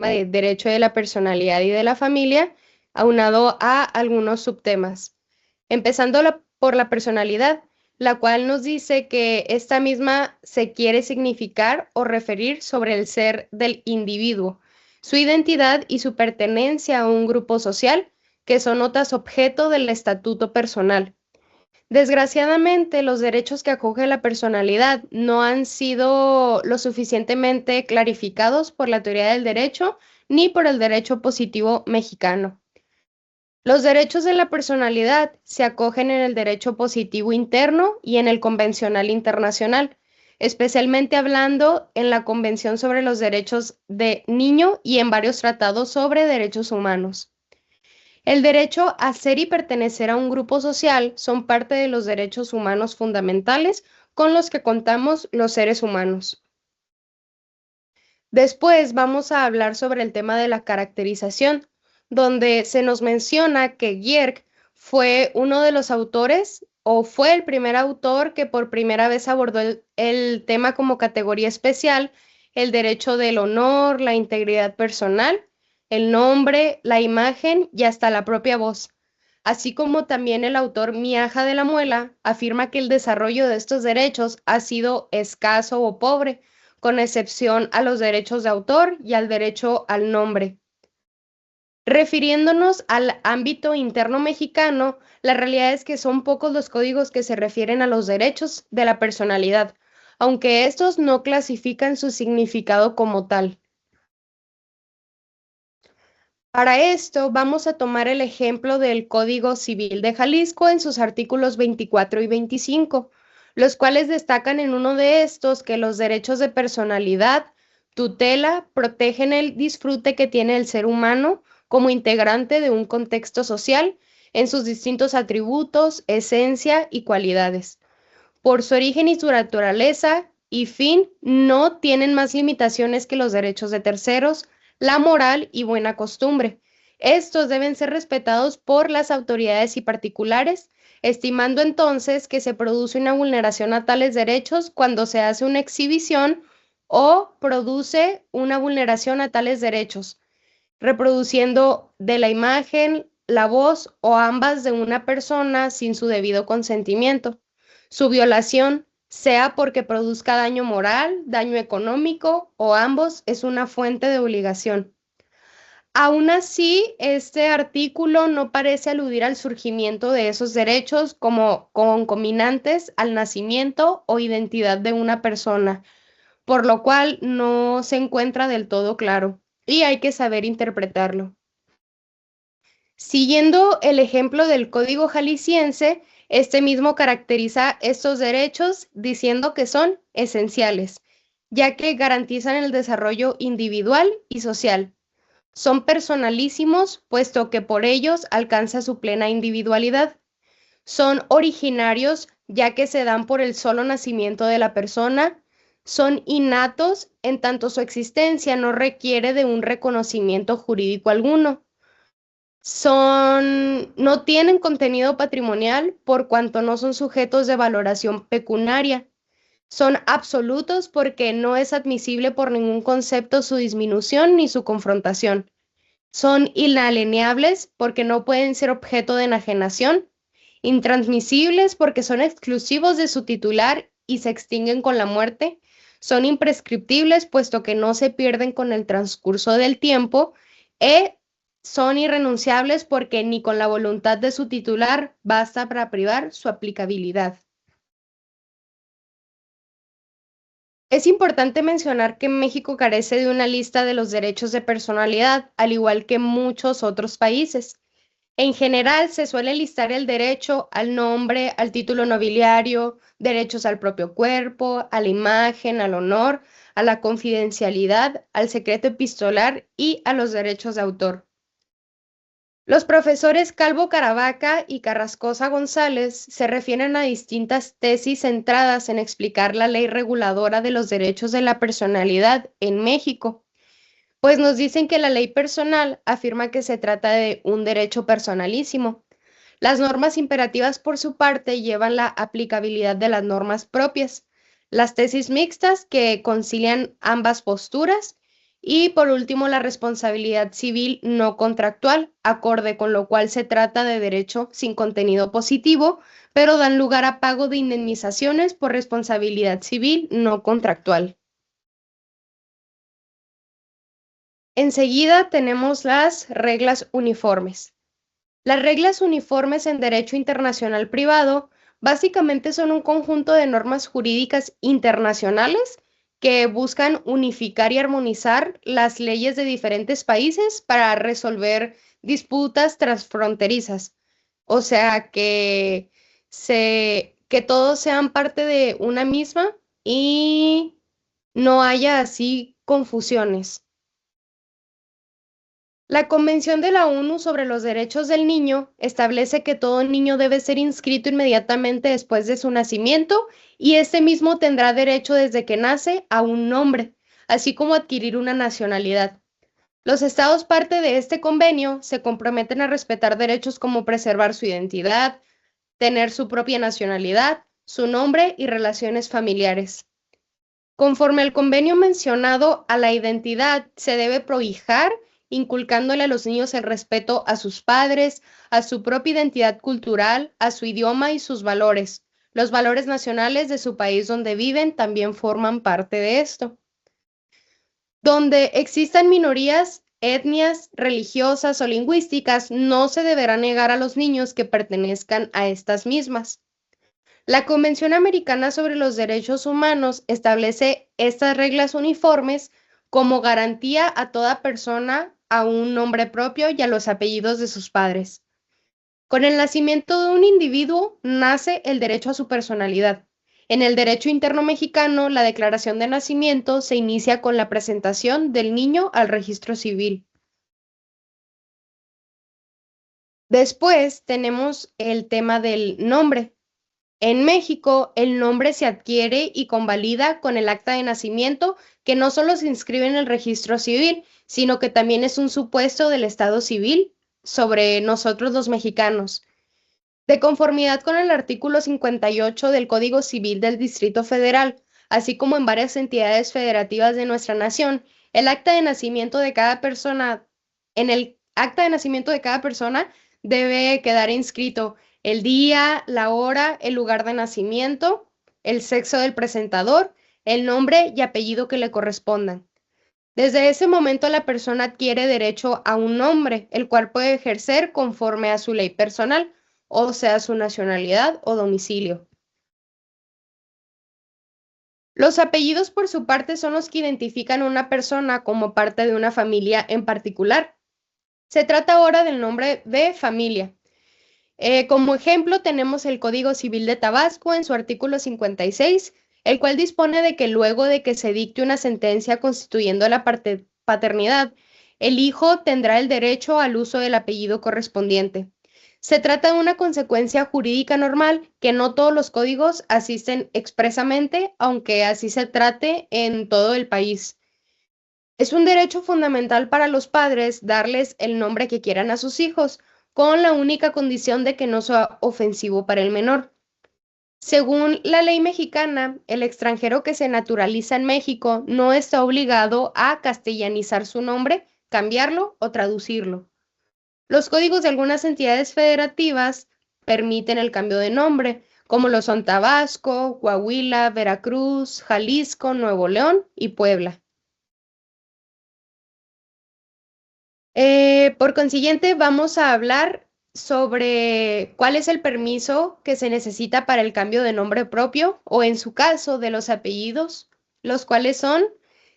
de derecho de la personalidad y de la familia, aunado a algunos subtemas. Empezando por la personalidad, la cual nos dice que esta misma se quiere significar o referir sobre el ser del individuo, su identidad y su pertenencia a un grupo social, que son notas objeto del estatuto personal. Desgraciadamente, los derechos que acoge la personalidad no han sido lo suficientemente clarificados por la teoría del derecho ni por el derecho positivo mexicano. Los derechos de la personalidad se acogen en el derecho positivo interno y en el convencional internacional, especialmente hablando en la Convención sobre los Derechos de Niño y en varios tratados sobre derechos humanos. El derecho a ser y pertenecer a un grupo social son parte de los derechos humanos fundamentales con los que contamos los seres humanos. Después vamos a hablar sobre el tema de la caracterización, donde se nos menciona que Gierk fue uno de los autores o fue el primer autor que por primera vez abordó el tema como categoría especial, el derecho del honor, la integridad personal, el nombre, la imagen y hasta la propia voz. Así como también el autor Miaja de la Muela afirma que el desarrollo de estos derechos ha sido escaso o pobre, con excepción a los derechos de autor y al derecho al nombre. Refiriéndonos al ámbito interno mexicano, la realidad es que son pocos los códigos que se refieren a los derechos de la personalidad, aunque estos no clasifican su significado como tal. Para esto vamos a tomar el ejemplo del Código Civil de Jalisco en sus artículos 24 y 25, los cuales destacan en uno de estos que los derechos de personalidad, tutela, protegen el disfrute que tiene el ser humano como integrante de un contexto social en sus distintos atributos, esencia y cualidades. Por su origen y su naturaleza y fin, no tienen más limitaciones que los derechos de terceros, la moral y buena costumbre. Estos deben ser respetados por las autoridades y particulares, estimando entonces que se produce una vulneración a tales derechos cuando se hace una exhibición o produce una vulneración a tales derechos, reproduciendo de la imagen, la voz o ambas de una persona sin su debido consentimiento. Su violación, sea porque produzca daño moral, daño económico o ambos, es una fuente de obligación. Aún así, este artículo no parece aludir al surgimiento de esos derechos como concomitantes al nacimiento o identidad de una persona, por lo cual no se encuentra del todo claro y hay que saber interpretarlo. Siguiendo el ejemplo del Código Jalisciense, este mismo caracteriza estos derechos diciendo que son esenciales, ya que garantizan el desarrollo individual y social. Son personalísimos, puesto que por ellos alcanza su plena individualidad. Son originarios, ya que se dan por el solo nacimiento de la persona. Son innatos, en tanto su existencia no requiere de un reconocimiento jurídico alguno. No tienen contenido patrimonial por cuanto no son sujetos de valoración pecuniaria. Son absolutos porque no es admisible por ningún concepto su disminución ni su confrontación. Son inalienables porque no pueden ser objeto de enajenación. Intransmisibles porque son exclusivos de su titular y se extinguen con la muerte. Son imprescriptibles puesto que no se pierden con el transcurso del tiempo. E son irrenunciables porque ni con la voluntad de su titular basta para privar su aplicabilidad. Es importante mencionar que México carece de una lista de los derechos de personalidad, al igual que muchos otros países. En general, se suele listar el derecho al nombre, al título nobiliario, derechos al propio cuerpo, a la imagen, al honor, a la confidencialidad, al secreto epistolar y a los derechos de autor. Los profesores Calvo Caravaca y Carrascosa González se refieren a distintas tesis centradas en explicar la ley reguladora de los derechos de la personalidad en México, pues nos dicen que la ley personal afirma que se trata de un derecho personalísimo. Las normas imperativas, por su parte, llevan la aplicabilidad de las normas propias. Las tesis mixtas que concilian ambas posturas Y por último, la responsabilidad civil no contractual, acorde con lo cual se trata de derecho sin contenido positivo, pero dan lugar a pago de indemnizaciones por responsabilidad civil no contractual. Enseguida tenemos las reglas uniformes. Las reglas uniformes en derecho internacional privado básicamente son un conjunto de normas jurídicas internacionales que buscan unificar y armonizar las leyes de diferentes países para resolver disputas transfronterizas. O sea, que todos sean parte de una misma y no haya así confusiones. La Convención de la ONU sobre los Derechos del Niño establece que todo niño debe ser inscrito inmediatamente después de su nacimiento y este mismo tendrá derecho desde que nace a un nombre, así como adquirir una nacionalidad. Los estados parte de este convenio se comprometen a respetar derechos como preservar su identidad, tener su propia nacionalidad, su nombre y relaciones familiares. Conforme al convenio mencionado, a la identidad se debe prohijar, inculcándole a los niños el respeto a sus padres, a su propia identidad cultural, a su idioma y sus valores. Los valores nacionales de su país donde viven también forman parte de esto. Donde existan minorías, etnias, religiosas o lingüísticas, no se deberá negar a los niños que pertenezcan a estas mismas. La Convención Americana sobre los Derechos Humanos establece estas reglas uniformes como garantía a toda persona a un nombre propio y a los apellidos de sus padres. Con el nacimiento de un individuo nace el derecho a su personalidad. En el derecho interno mexicano, la declaración de nacimiento se inicia con la presentación del niño al registro civil. Después tenemos el tema del nombre. En México, el nombre se adquiere y convalida con el acta de nacimiento, que no solo se inscribe en el registro civil, sino que también es un supuesto del Estado civil sobre nosotros los mexicanos. De conformidad con el artículo 58 del Código Civil del Distrito Federal, así como en varias entidades federativas de nuestra nación, el acta de nacimiento de cada persona, en el acta de nacimiento de cada persona debe quedar inscrito el día, la hora, el lugar de nacimiento, el sexo del presentador, el nombre y apellido que le correspondan. Desde ese momento la persona adquiere derecho a un nombre, el cual puede ejercer conforme a su ley personal, o sea, su nacionalidad o domicilio. Los apellidos, por su parte, son los que identifican a una persona como parte de una familia en particular. Se trata ahora del nombre de familia. Como ejemplo, tenemos el Código Civil de Tabasco en su artículo 56, el cual dispone de que luego de que se dicte una sentencia constituyendo la paternidad, el hijo tendrá el derecho al uso del apellido correspondiente. Se trata de una consecuencia jurídica normal que no todos los códigos asisten expresamente, aunque así se trate en todo el país. Es un derecho fundamental para los padres darles el nombre que quieran a sus hijos, con la única condición de que no sea ofensivo para el menor. Según la ley mexicana, el extranjero que se naturaliza en México no está obligado a castellanizar su nombre, cambiarlo o traducirlo. Los códigos de algunas entidades federativas permiten el cambio de nombre, como lo son Tabasco, Coahuila, Veracruz, Jalisco, Nuevo León y Puebla. Por consiguiente, vamos a hablar sobre cuál es el permiso que se necesita para el cambio de nombre propio o en su caso de los apellidos, los cuales son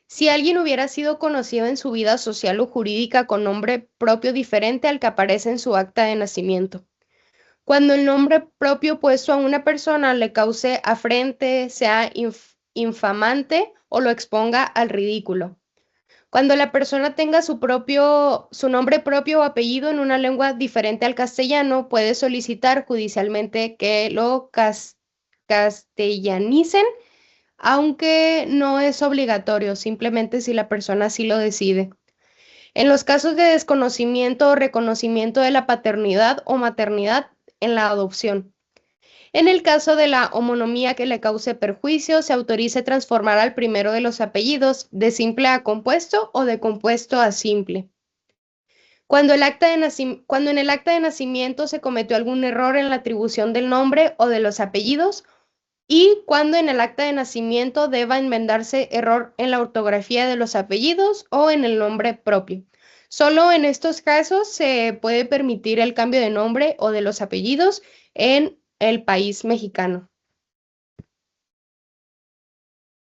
si alguien hubiera sido conocido en su vida social o jurídica con nombre propio diferente al que aparece en su acta de nacimiento. Cuando el nombre propio puesto a una persona le cause afrente, sea infamante o lo exponga al ridículo. Cuando la persona tenga su nombre propio o apellido en una lengua diferente al castellano, puede solicitar judicialmente que lo castellanicen, aunque no es obligatorio, simplemente si la persona así lo decide. En los casos de desconocimiento o reconocimiento de la paternidad o maternidad en la adopción. En el caso de la homonimia que le cause perjuicio, se autoriza transformar al primero de los apellidos de simple a compuesto o de compuesto a simple. Cuando en el acta de nacimiento se cometió algún error en la atribución del nombre o de los apellidos, y cuando en el acta de nacimiento deba enmendarse error en la ortografía de los apellidos o en el nombre propio. Solo en estos casos se puede permitir el cambio de nombre o de los apellidos en el país mexicano.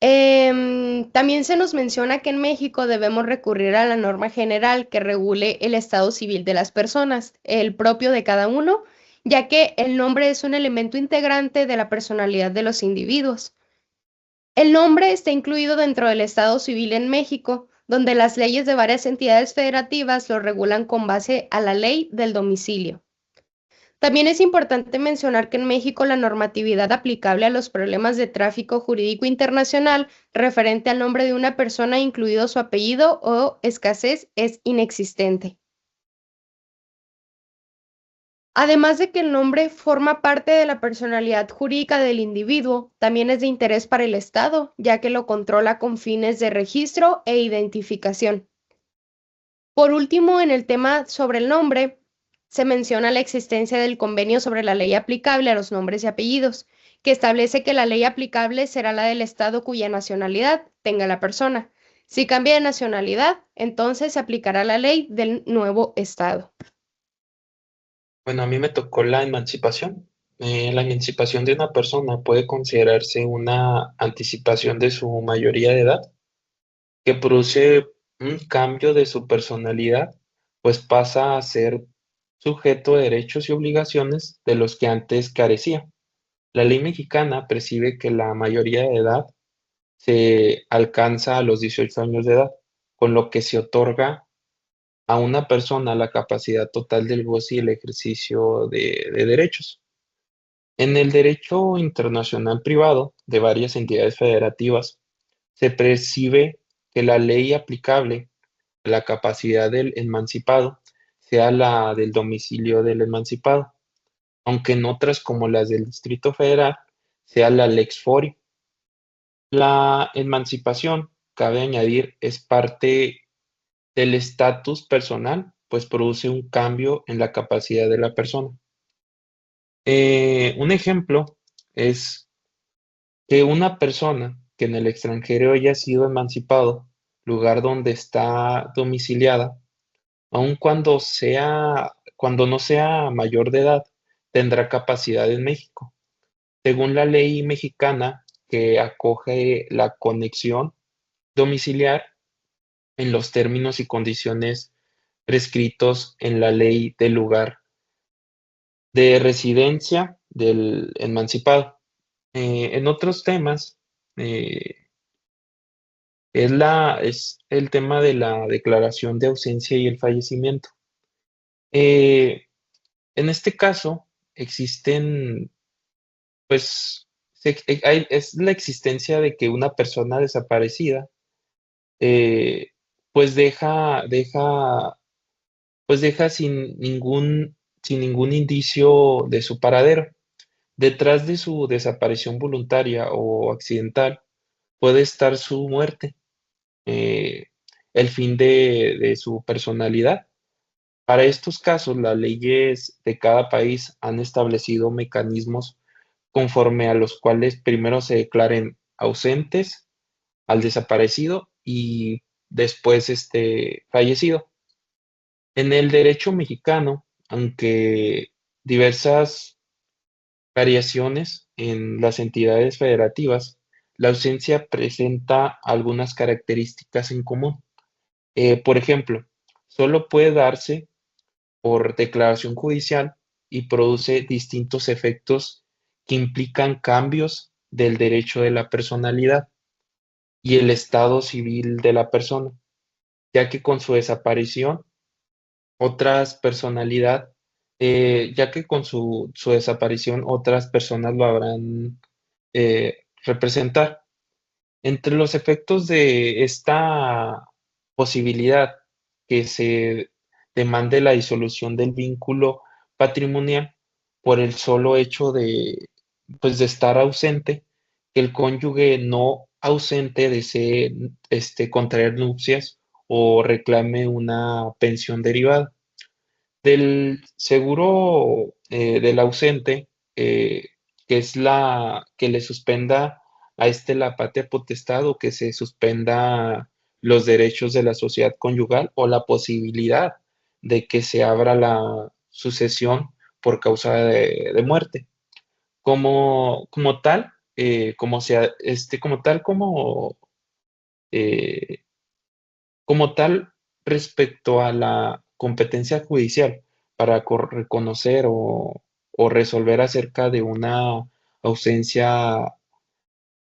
También se nos menciona que en México debemos recurrir a la norma general que regule el estado civil de las personas, el propio de cada uno, ya que el nombre es un elemento integrante de la personalidad de los individuos. El nombre está incluido dentro del estado civil en México, donde las leyes de varias entidades federativas lo regulan con base a la ley del domicilio. También es importante mencionar que en México la normatividad aplicable a los problemas de tráfico jurídico internacional referente al nombre de una persona, incluido su apellido o escasez, es inexistente. Además de que el nombre forma parte de la personalidad jurídica del individuo, también es de interés para el Estado, ya que lo controla con fines de registro e identificación. Por último, en el tema sobre el nombre, se menciona la existencia del convenio sobre la ley aplicable a los nombres y apellidos, que establece que la ley aplicable será la del Estado cuya nacionalidad tenga la persona. Si cambia de nacionalidad, entonces se aplicará la ley del nuevo Estado. Bueno, a mí me tocó la emancipación. La emancipación de una persona puede considerarse una anticipación de su mayoría de edad, que produce un cambio de su personalidad, pues pasa a ser sujeto de derechos y obligaciones de los que antes carecía. La ley mexicana prescribe que la mayoría de edad se alcanza a los 18 años de edad, con lo que se otorga a una persona la capacidad total del goce y el ejercicio de derechos. En el derecho internacional privado de varias entidades federativas, se prescribe que la ley aplicable a la capacidad del emancipado sea la del domicilio del emancipado, aunque en otras como las del Distrito Federal sea la Lex Fori. La emancipación, cabe añadir, es parte del estatus personal, pues produce un cambio en la capacidad de la persona. Un ejemplo es que una persona que en el extranjero haya sido emancipado, lugar donde está domiciliada, aun cuando no sea mayor de edad, tendrá capacidad en México, según la ley mexicana que acoge la conexión domiciliar en los términos y condiciones prescritos en la ley del lugar de residencia del emancipado. En otros temas, eh, es el tema de la declaración de ausencia y el fallecimiento. Eh, en este caso, existen, pues, es la existencia de que una persona desaparecida, eh, pues deja sin ningún indicio de su paradero. Detrás de su desaparición voluntaria o accidental puede estar su muerte, eh, el fin de su personalidad. Para estos casos, las leyes de cada país han establecido mecanismos conforme a los cuales primero se declaren ausentes al desaparecido y después fallecido. En el derecho mexicano, aunque diversas variaciones en las entidades federativas, la ausencia presenta algunas características en común. Por ejemplo, solo puede darse por declaración judicial y produce distintos efectos que implican cambios del derecho de la personalidad y el estado civil de la persona, ya que con su desaparición, otras personalidad, ya que con su desaparición otras personas lo habrán representar. Entre los efectos de esta posibilidad que se demande la disolución del vínculo patrimonial por el solo hecho pues de estar ausente, que el cónyuge no ausente desee contraer nupcias o reclame una pensión derivada. Del seguro del ausente, que es la que le suspenda a la patria potestad o que se suspenda los derechos de la sociedad conyugal o la posibilidad de que se abra la sucesión por causa de muerte. Como tal, como sea, como tal, eh, como tal, respecto a la competencia judicial para reconocer o resolver acerca de una ausencia,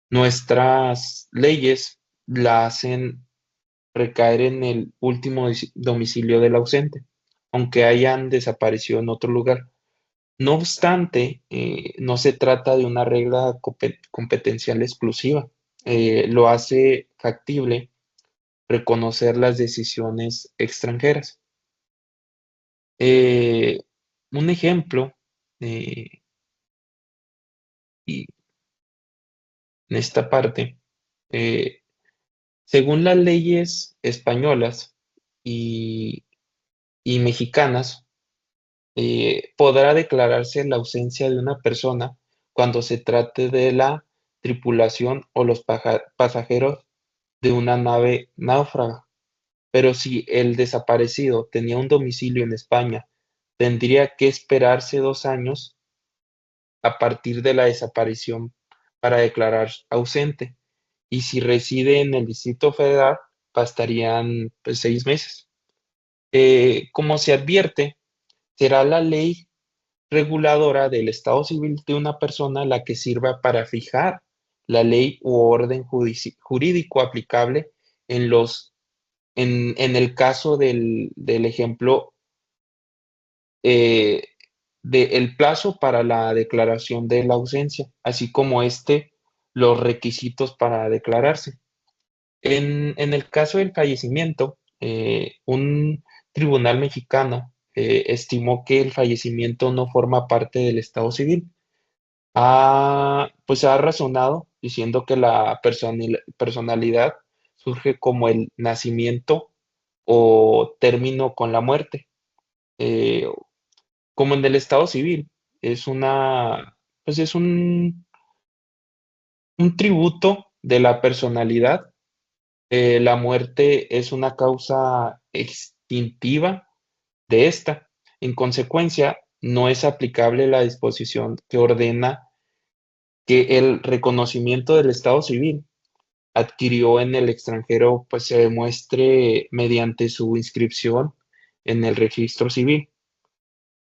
nuestras leyes la hacen recaer en el último domicilio del ausente, aunque hayan desaparecido en otro lugar. No obstante, no se trata de una regla competencial exclusiva. Lo hace factible reconocer las decisiones extranjeras. Eh, un ejemplo, eh, y en esta parte, eh, según las leyes españolas y, y mexicanas, podrá declararse la ausencia de una persona cuando se trate de la tripulación o los pasajeros de una nave náufraga. Pero si el desaparecido tenía un domicilio en España, tendría que esperarse 2 años a partir de la desaparición para declarar ausente. Y si reside en el Distrito Federal, bastarían pues, 6 meses. Como se advierte, será la ley reguladora del estado civil de una persona la que sirva para fijar la ley u orden jurídico aplicable en en el caso del ejemplo, eh, el plazo para la declaración de la ausencia, así como los requisitos para declararse. En el caso del fallecimiento, un tribunal mexicano estimó que el fallecimiento no forma parte del estado civil. Pues ha razonado diciendo que la personalidad surge como el nacimiento o término con la muerte. Eh, Como en el estado civil, pues es un tributo de la personalidad. La muerte es una causa extintiva de esta. En consecuencia, no es aplicable la disposición que ordena que el reconocimiento del estado civil adquirió en el extranjero, pues se demuestre mediante su inscripción en el registro civil.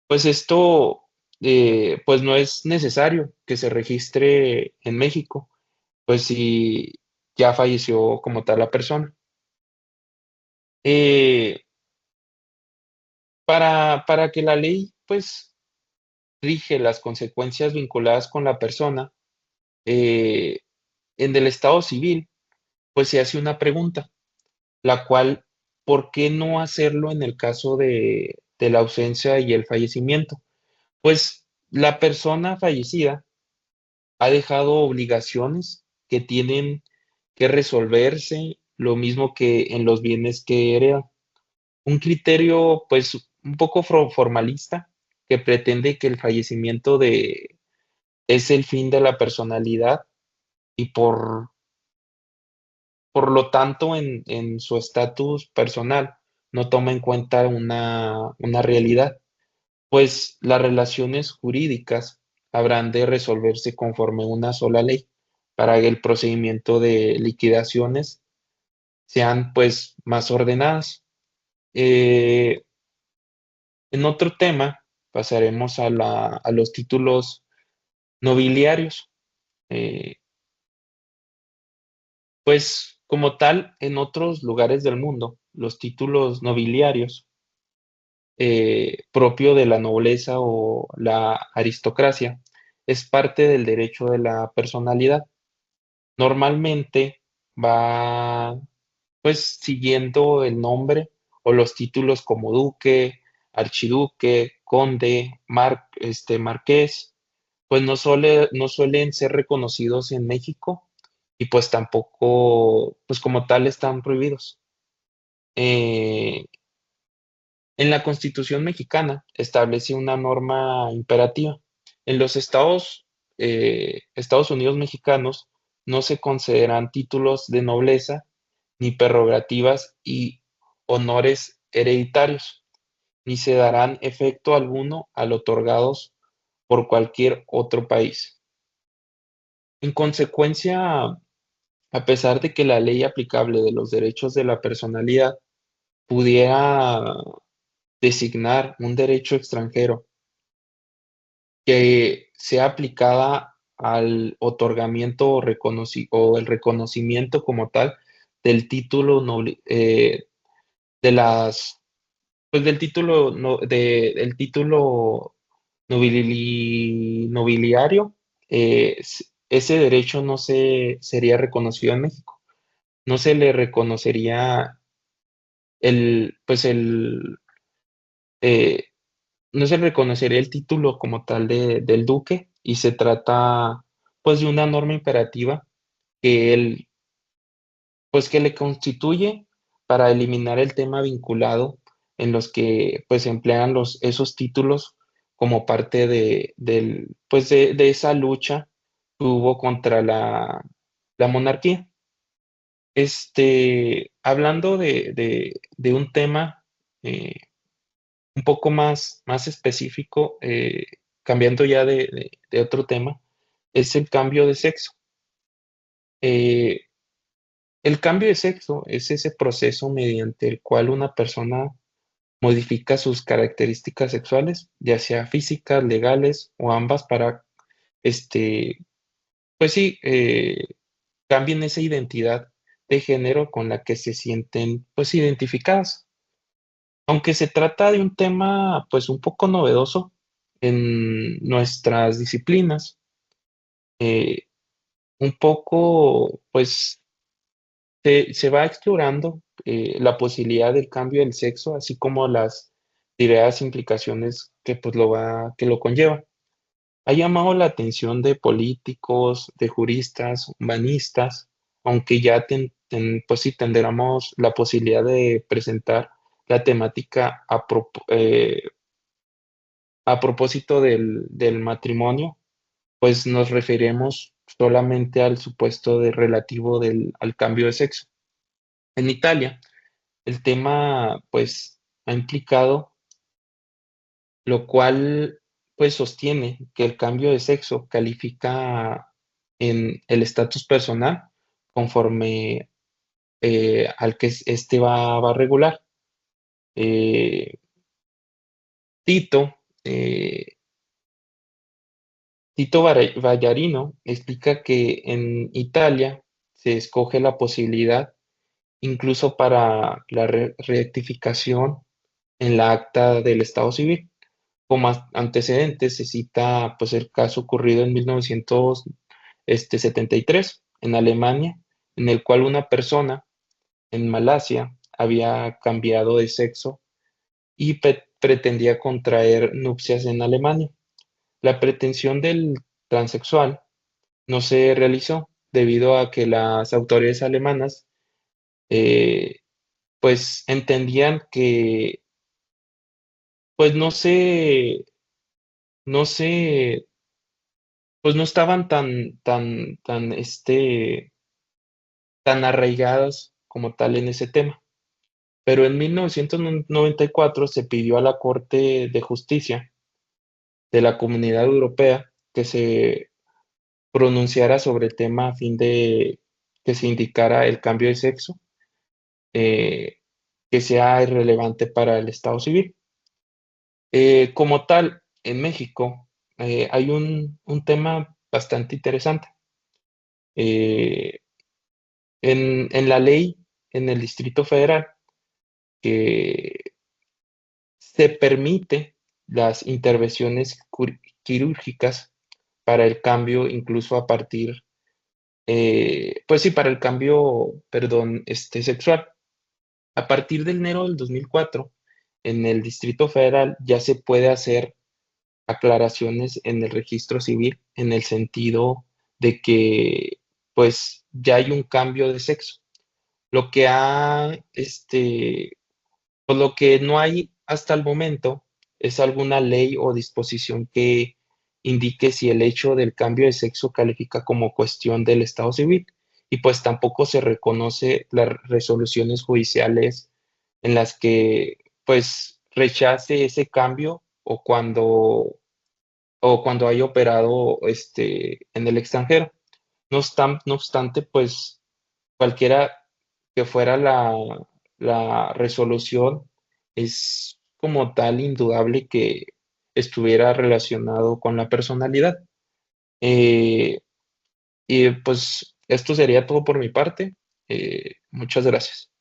Pues esto, pues no es necesario que se registre en México, pues si ya falleció como tal la persona. Eh, para que la ley, pues, rige las consecuencias vinculadas con la persona, eh, en el estado civil, pues se hace una pregunta, la cual, ¿por qué no hacerlo en el caso de la ausencia y el fallecimiento? Pues la persona fallecida ha dejado obligaciones que tienen que resolverse, lo mismo que en los bienes que hereda. Un criterio, pues, un poco formalista que pretende que el fallecimiento es el fin de la personalidad y por lo tanto en su estatus personal no toma en cuenta una realidad, pues las relaciones jurídicas habrán de resolverse conforme una sola ley para que el procedimiento de liquidaciones sean pues más ordenadas. Eh, en otro tema pasaremos a los títulos nobiliarios. Eh, pues como tal, en otros lugares del mundo, los títulos nobiliarios propio de la nobleza o la aristocracia es parte del derecho de la personalidad. Normalmente va pues siguiendo el nombre o los títulos como duque, archiduque, conde, marqués, pues no suelen ser reconocidos en México y pues tampoco, pues como tal están prohibidos. Eh, en la Constitución mexicana establece una norma imperativa. En los Estados Unidos mexicanos no se consideran títulos de nobleza ni prerrogativas y honores hereditarios, ni se darán efecto alguno al otorgados por cualquier otro país. En consecuencia, a pesar de que la ley aplicable de los derechos de la personalidad pudiera designar un derecho extranjero que sea aplicada al otorgamiento o el reconocimiento como tal del título de las pues del título el título nobiliario, ese derecho no sería reconocido en México. No se le reconocería el pues el eh, no se reconocería el título como tal del duque y se trata pues de una norma imperativa que él pues que le constituye para eliminar el tema vinculado en los que pues se emplean esos títulos como parte de esa lucha que hubo contra la monarquía. Hablando de un tema eh, un poco más específico, cambiando ya de otro tema, es el cambio de sexo. Eh, el cambio de sexo es ese proceso mediante el cual una persona modifica sus características sexuales, ya sea físicas, legales o ambas, para, este, pues sí, cambien esa identidad de género con la que se sienten, pues, identificadas. Aunque se trata de un tema, pues, un poco novedoso en nuestras disciplinas, eh, un poco, pues, se va explorando la posibilidad del cambio del sexo, así como las diversas implicaciones que lo conlleva. Ha llamado la atención de políticos, de juristas, humanistas, aunque ya pues sí tendremos la posibilidad de presentar la temática a propósito del matrimonio, pues nos referiremos solamente al supuesto relativo al cambio de sexo. En Italia, el tema pues ha implicado, lo cual pues sostiene que el cambio de sexo califica en el estatus personal conforme al que este va a regular. Eh, Tito, eh, Vallarino explica que en Italia se escoge la posibilidad incluso para la rectificación en la acta del Estado civil. Como antecedentes se cita pues el caso ocurrido en 1973 en Alemania, en el cual una persona en Malasia había cambiado de sexo y pretendía contraer nupcias en Alemania. La pretensión del transexual no se realizó debido a que las autoridades alemanas eh, pues entendían que pues no se, pues no estaban tan arraigadas como tal en ese tema. Pero en 1994 se pidió a la Corte de Justicia de la Comunidad Europea que se pronunciara sobre el tema a fin de que se indicara el cambio de sexo, eh, que sea irrelevante para el Estado civil. Como tal, en México hay un tema bastante interesante. Eh, en la ley, en el Distrito Federal, que se permite las intervenciones quirúrgicas para el cambio, incluso a partir, pues sí, para el cambio, perdón, sexual. A partir de enero del 2004, en el Distrito Federal ya se puede hacer aclaraciones en el registro civil en el sentido de que pues ya hay un cambio de sexo. Lo que pues lo que no hay hasta el momento es alguna ley o disposición que indique si el hecho del cambio de sexo califica como cuestión del estado civil. Y pues tampoco se reconoce las resoluciones judiciales en las que pues rechace ese cambio o cuando haya operado en el extranjero. No obstante, pues cualquiera que fuera la resolución, es como tal indudable que estuviera relacionado con la personalidad. Eh, y pues esto sería todo por mi parte. Muchas gracias.